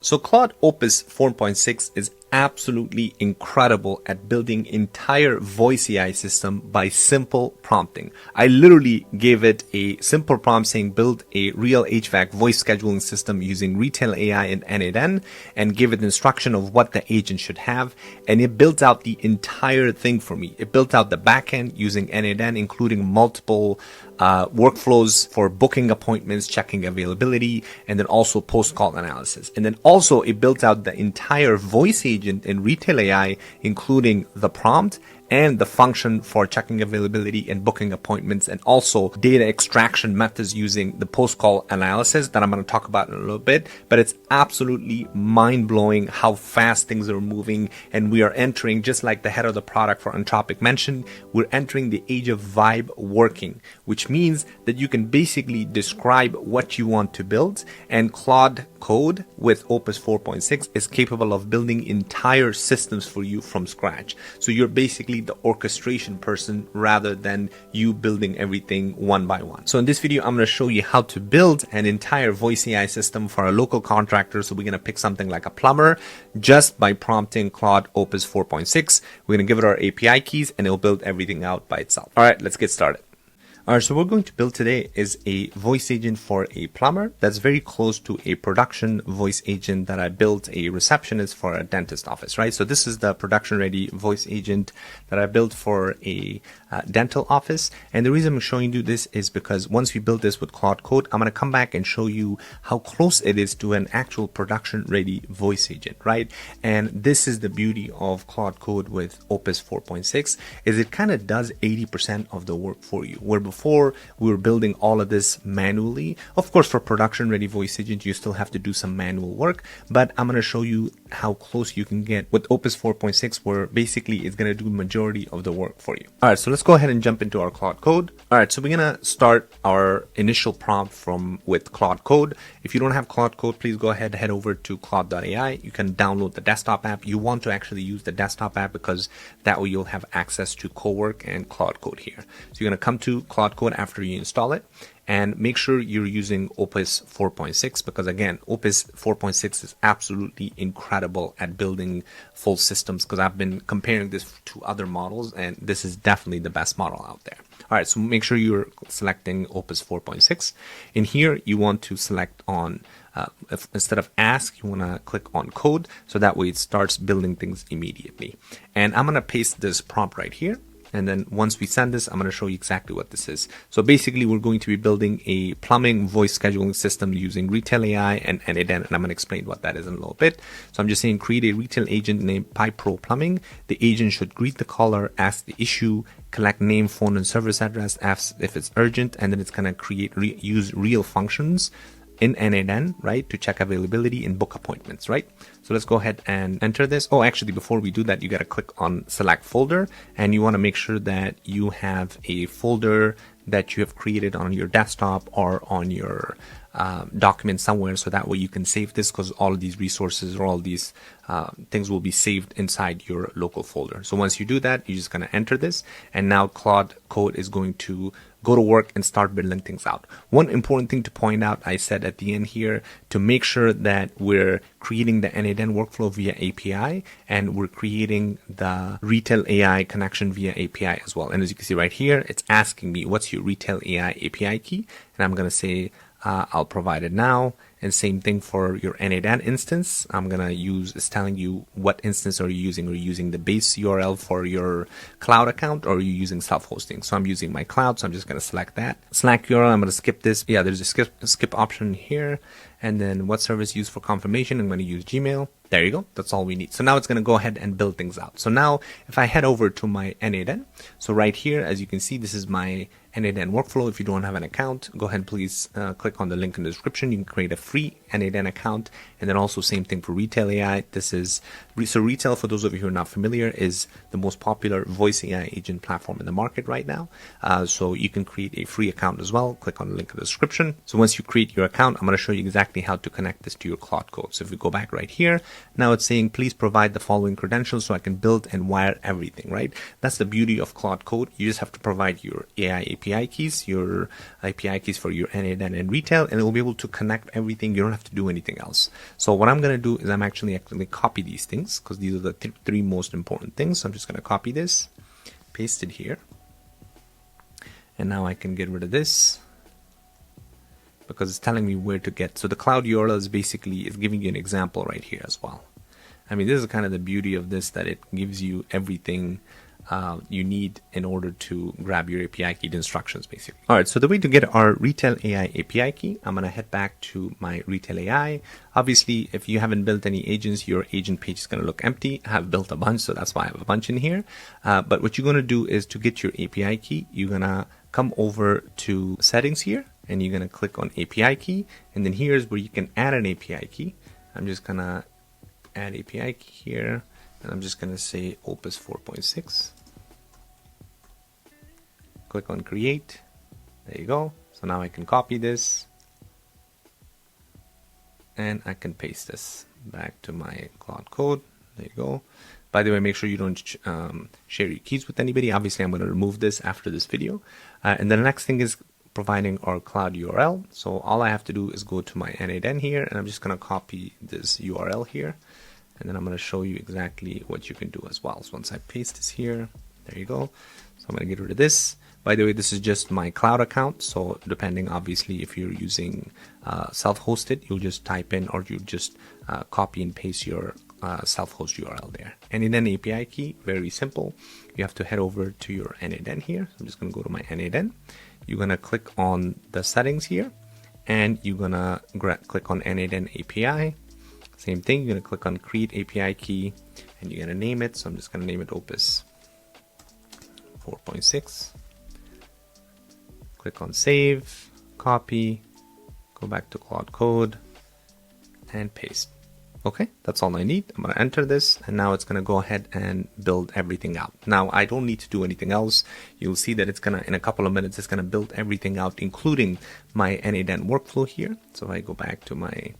So Claude Opus 4.6 is absolutely incredible at building entire voice AI system by simple prompting. I literally gave it a simple prompt saying build a real HVAC voice scheduling system using Retell AI and N8N and gave it instruction of what the agent should have, and it built out the entire thing for me. It built out the backend using N8N, including multiple workflows for booking appointments, checking availability, and then also post-call analysis. And then also it built out the entire voice agent in Retell AI, including the prompt and the function for checking availability and booking appointments, and also data extraction methods using the post-call analysis that I'm going to talk about in a little bit. But it's absolutely mind-blowing how fast things are moving, and we are entering, just like the head of the product for Anthropic mentioned, we're entering the age of vibe working, which means that you can basically describe what you want to build, and Claude Code with Opus 4.6 is capable of building entire systems for you from scratch. So you're basically the orchestration person rather than you building everything one by one. So in this video, I'm going to show you how to build an entire voice AI system for a local contractor. So we're going to pick something like a plumber just by prompting Claude Opus 4.6. We're going to give it our API keys and it'll build everything out by itself. All right, let's get started. All right, so what we're going to build today is a voice agent for a plumber that's very close to a production voice agent that I built a receptionist for a dentist office, right? So this is the production ready voice agent that I built for a dental office. And the reason I'm showing you this is because once we build this with Claude Code, I'm going to come back and show you how close it is to an actual production ready voice agent, right? And this is the beauty of Claude Code with Opus 4.6 is it kind of does 80% of the work for you, where before we were building all of this manually. Of course, for production ready voice agent, you still have to do some manual work, but I'm going to show you how close you can get with Opus 4.6, where basically it's going to do the majority of the work for you. All right, so let's go ahead and jump into our Claude Code. All right, so we're going to start our initial prompt with Claude Code. If you don't have Claude Code, please go ahead, head over to claude.ai. You can download the desktop app. You want to actually use the desktop app because that way you'll have access to Cowork and Claude Code here. So you're going to come to Claude Code after you install it, and make sure you're using Opus 4.6 because again, Opus 4.6 is absolutely incredible at building full systems, because I've been comparing this to other models and this is definitely the best model out there. All right, so make sure you're selecting Opus 4.6. In here, you want to select on instead of ask, you want to click on code, so that way it starts building things immediately. And I'm going to paste this prompt right here. And then once we send this, I'm going to show you exactly what this is. So basically, we're going to be building a plumbing voice scheduling system using Retell AI and N8N, and I'm going to explain what that is in a little bit. So I'm just saying create a Retell agent named PipePro Plumbing. The agent should greet the caller, ask the issue, collect name, phone, and service address, ask if it's urgent, and then it's going to use real functions in N8N, right, to check availability and book appointments, right? So let's go ahead and enter this. Oh, actually, before we do that, you got to click on select folder, and you want to make sure that you have a folder that you have created on your desktop or on your document somewhere, so that way you can save this, because all of these resources or all these things will be saved inside your local folder. So once you do that, you're just going to enter this, and now Claude Code is going to go to work and start building things out. One important thing to point out, I said at the end here, to make sure that we're creating the N8N workflow via API, and we're creating the Retell AI connection via API as well. And as you can see right here, it's asking me what's your Retell AI API key, and I'm going to say I'll provide it now. And same thing for your N8N instance. I'm going to use, it's telling you what instance are you using. Are you using the base URL for your cloud account, or are you using self-hosting? So I'm using my cloud, so I'm just going to select that. Slack URL, I'm going to skip this. Yeah, there's a skip option here. And then what service used for confirmation? I'm going to use Gmail. There you go. That's all we need. So now it's going to go ahead and build things out. So now if I head over to my N8N, so right here, as you can see, this is my N8N workflow. If you don't have an account, go ahead and please click on the link in the description. You can create a free N8N account. And then also same thing for Retell AI. This is, so Retell, for those of you who are not familiar, is the most popular voice AI agent platform in the market right now. So you can create a free account as well. Click on the link in the description. So once you create your account, I'm going to show you exactly how to connect this to your Claude Code. So if we go back right here, now it's saying, please provide the following credentials so I can build and wire everything, right? That's the beauty of Claude Code. You just have to provide your AI API keys, for your NA10 and Retell, and it will be able to connect everything. You don't have to do anything else. So what I'm going to do is I'm actually copy these things, because these are the three most important things. So I'm just going to copy this, paste it here, and now I can get rid of this, because it's telling me where to get. So the cloud URL is giving you an example right here as well. I mean, this is kind of the beauty of this, that it gives you everything you need in order to grab your API key instructions, basically. All right, so the way to get our Retell AI API key, I'm going to head back to my Retell AI. Obviously, if you haven't built any agents, your agent page is going to look empty. I have built a bunch, so that's why I have a bunch in here. But what you're going to do is, to get your API key, you're going to come over to settings here, and you're going to click on API key. And then here's where you can add an API key. I'm just going to add API key here, and I'm just going to say Opus 4.6. Click on create. There you go. So now I can copy this, and I can paste this back to my Claude code. There you go. By the way, make sure you don't share your keys with anybody. Obviously, I'm going to remove this after this video. And then the next thing is providing our cloud URL. So all I have to do is go to my NA10 here, and I'm just going to copy this URL here. And then I'm going to show you exactly what you can do as well. So once I paste this here, there you go. So I'm going to get rid of this. By the way, this is just my cloud account. So depending, obviously, if you're using self-hosted, you'll just type in, or you just copy and paste your self-host URL there. And then API key, very simple. You have to head over to your NA10 here. So I'm just going to go to my NA10. You're going to click on the settings here, and you're going to click on NA10 API. Same thing, you're going to click on create API key, and you're going to name it. So I'm just going to name it Opus 4.6. Click on save, copy, go back to Claude Code, and paste. Okay, that's all I need. I'm going to enter this, and now it's going to go ahead and build everything out. Now, I don't need to do anything else. You'll see that it's going to, in a couple of minutes, it's going to build everything out, including my NA10 workflow here. So if I go back to my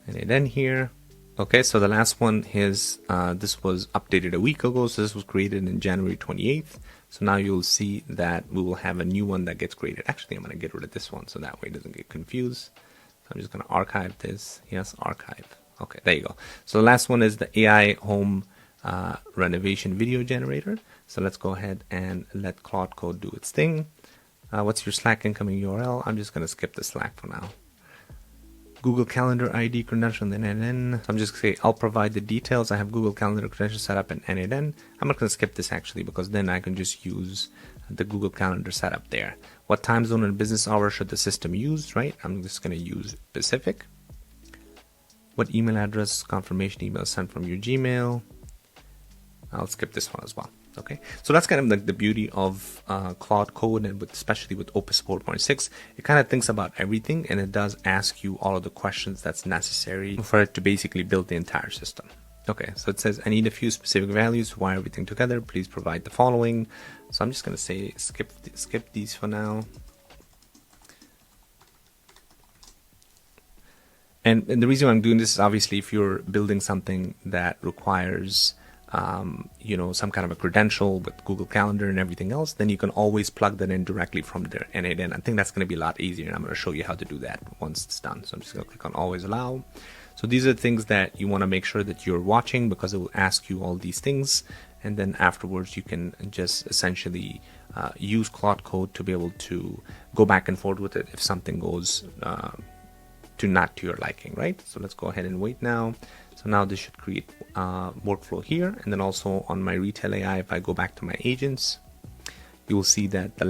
NA10 here. Okay, so the last one is, this was updated a week ago. So this was created in January 28th. So now you'll see that we will have a new one that gets created. Actually, I'm going to get rid of this one, so that way it doesn't get confused. So I'm just going to archive this. Yes, archive. Okay, there you go. So the last one is the AI home renovation video generator. So let's go ahead and let Claude Code do its thing. What's your Slack incoming URL? I'm just going to skip the Slack for now. Google Calendar ID credential in NA10. So I'm just going to say I'll provide the details. I have Google Calendar credential set up in NA10. I'm not going to skip this actually, because then I can just use the Google Calendar setup there. What time zone and business hour should the system use, right? I'm just going to use Pacific. What email address, confirmation email sent from your Gmail. I'll skip this one as well. Okay, so that's kind of like the beauty of Claude Code, and especially with Opus 4.6, it kind of thinks about everything, and it does ask you all of the questions that's necessary for it to basically build the entire system. Okay, so it says, I need a few specific values to wire everything together. Please provide the following. So I'm just going to say skip these for now. And the reason I'm doing this is obviously if you're building something that requires some kind of a credential with Google Calendar and everything else, then you can always plug that in directly from their NA10. I think that's going to be a lot easier, and I'm going to show you how to do that once it's done. So I'm just going to click on always allow. So these are things that you want to make sure that you're watching, because it will ask you all these things, and then afterwards you can just essentially use Claude Code to be able to go back and forth with it if something goes not to your liking, right? So let's go ahead and wait now. So now this should create workflow here, and then also on my Retell AI, if I go back to my agents, you will see that the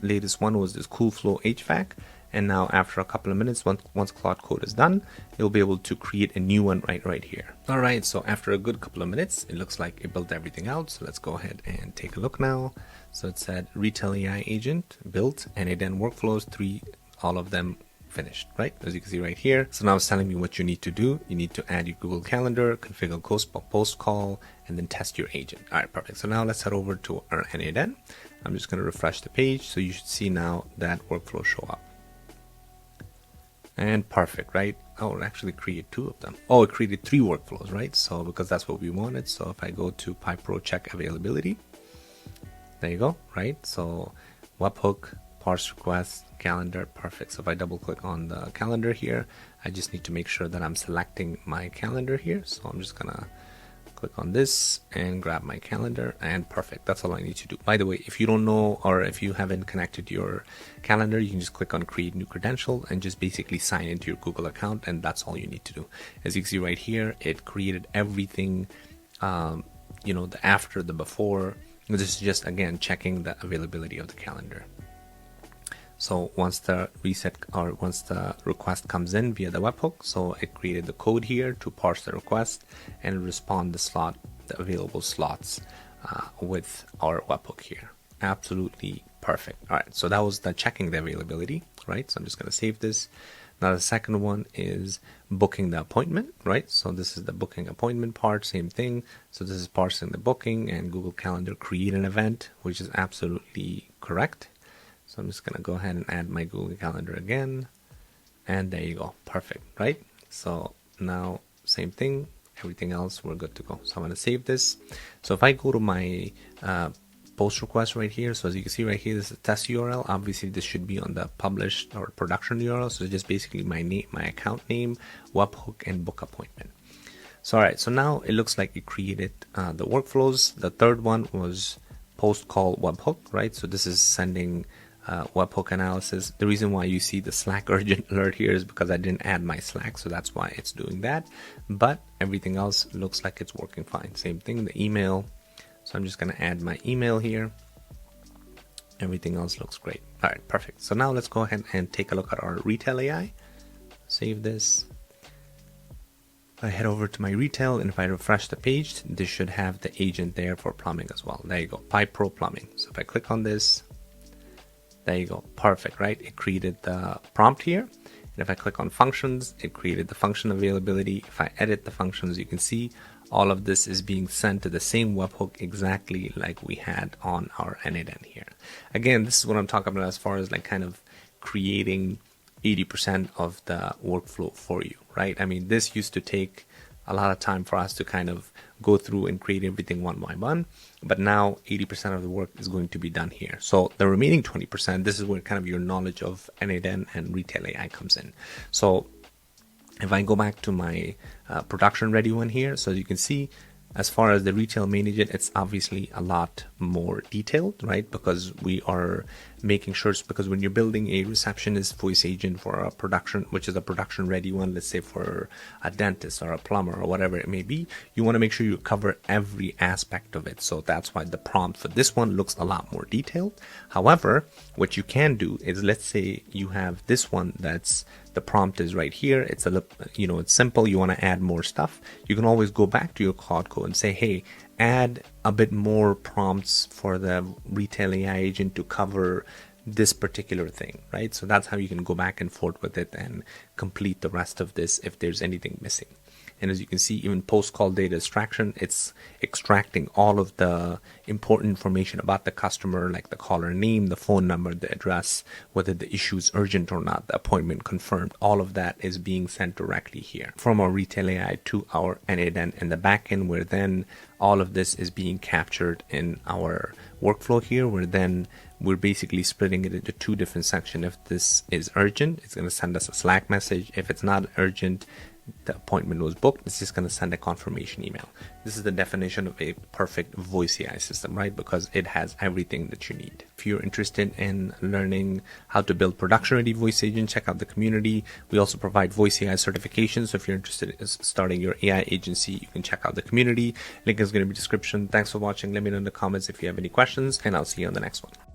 latest one was this Cool Flow HVAC, and now after a couple of minutes, once Claude Code is done, it'll be able to create a new one right here. All right, so after a good couple of minutes, it looks like it built everything out. So let's go ahead and take a look now. So it said Retell AI agent built, and it then workflows 3, all of them finished, right? As you can see right here. So now it's telling me what you need to do. You need to add your Google Calendar, configure post call, and then test your agent. All right, perfect. So now let's head over to our NA10. I'm just going to refresh the page. So you should see now that workflow show up. And perfect, right? Oh, it actually created 2 of them. Oh, it created 3 workflows, right? So because that's what we wanted. So if I go to PyPro check availability, there you go, right? So webhook, parse request, calendar, perfect. So if I double click on the calendar here, I just need to make sure that I'm selecting my calendar here. So I'm just gonna click on this and grab my calendar, and perfect. That's all I need to do. By the way, if you don't know, or if you haven't connected your calendar, you can just click on create new credential and just basically sign into your Google account, and that's all you need to do. As you can see right here, it created everything, you know, the after, the before. This is just, again, checking the availability of the calendar. So once the reset, or once the request comes in via the webhook, so it created the code here to parse the request and respond the available slots with our webhook here. Absolutely perfect. All right, so that was the checking the availability, right? So I'm just going to save this. Now the second one is booking the appointment, right? So this is the booking appointment part, same thing. So this is parsing the booking, and Google Calendar create an event, which is absolutely correct. So I'm just going to go ahead and add my Google Calendar again. And there you go. Perfect, right? So now same thing, everything else, we're good to go. So I'm going to save this. So if I go to my post request right here, so as you can see right here, this is a test URL. Obviously this should be on the published or production URL. So it's just basically my name, my account name, webhook, and book appointment. So all right, so now it looks like it created the workflows. The third one was post call webhook, right? So this is sending webhook analysis. The reason why you see the Slack urgent alert here is because I didn't add my Slack, so that's why it's doing that. But everything else looks like it's working fine. Same thing, the email. So I'm just going to add my email here. Everything else looks great. All right, perfect. So now let's go ahead and take a look at our Retell AI. Save this. I head over to my Retell, and if I refresh the page, this should have the agent there for plumbing as well. There you go, Pipe Pro Plumbing. So if I click on this, there you go, perfect, right? It created the prompt here. And if I click on functions, it created the function availability. If I edit the functions, you can see all of this is being sent to the same webhook exactly like we had on our NADN here. Again, this is what I'm talking about as far as like kind of creating 80% of the workflow for you, right? I mean, this used to take a lot of time for us to kind of go through and create everything one by one, but now 80% of the work is going to be done here. So the remaining 20%, this is where kind of your knowledge of NADN and Retell AI comes in. So if I go back to my production ready one here, so you can see as far as the Retell main agent, it's obviously a lot more detailed, right? Because we are making sure, because when you're building a receptionist voice agent for a production, which is a production ready one, let's say for a dentist or a plumber or whatever it may be, you want to make sure you cover every aspect of it. So that's why the prompt for this one looks a lot more detailed. However, what you can do is, let's say you have this one that's the prompt is right here. It's a, you know, it's simple. You want to add more stuff. You can always go back to your Claude code and say, hey, add a bit more prompts for the Retell AI agent to cover this particular thing, right? So that's how you can go back and forth with it and complete the rest of this if there's anything missing. And as you can see, even post-call data extraction, it's extracting all of the important information about the customer, like the caller name, the phone number, the address, whether the issue is urgent or not, the appointment confirmed. All of that is being sent directly here from our Retell AI to our NADN in the backend, where then all of this is being captured in our workflow here, where then we're basically splitting it into two different sections. If this is urgent, it's going to send us a Slack message. If it's not urgent, the appointment was booked, it's just going to send a confirmation email. This is the definition of a perfect voice AI system, right? Because it has everything that you need. If you're interested in learning how to build production ready voice agent, check out the community. We also provide voice AI certifications. So if you're interested in starting your AI agency, you can check out the community. Link is going to be in the description. Thanks for watching. Let me know in the comments if you have any questions, and I'll see you on the next one.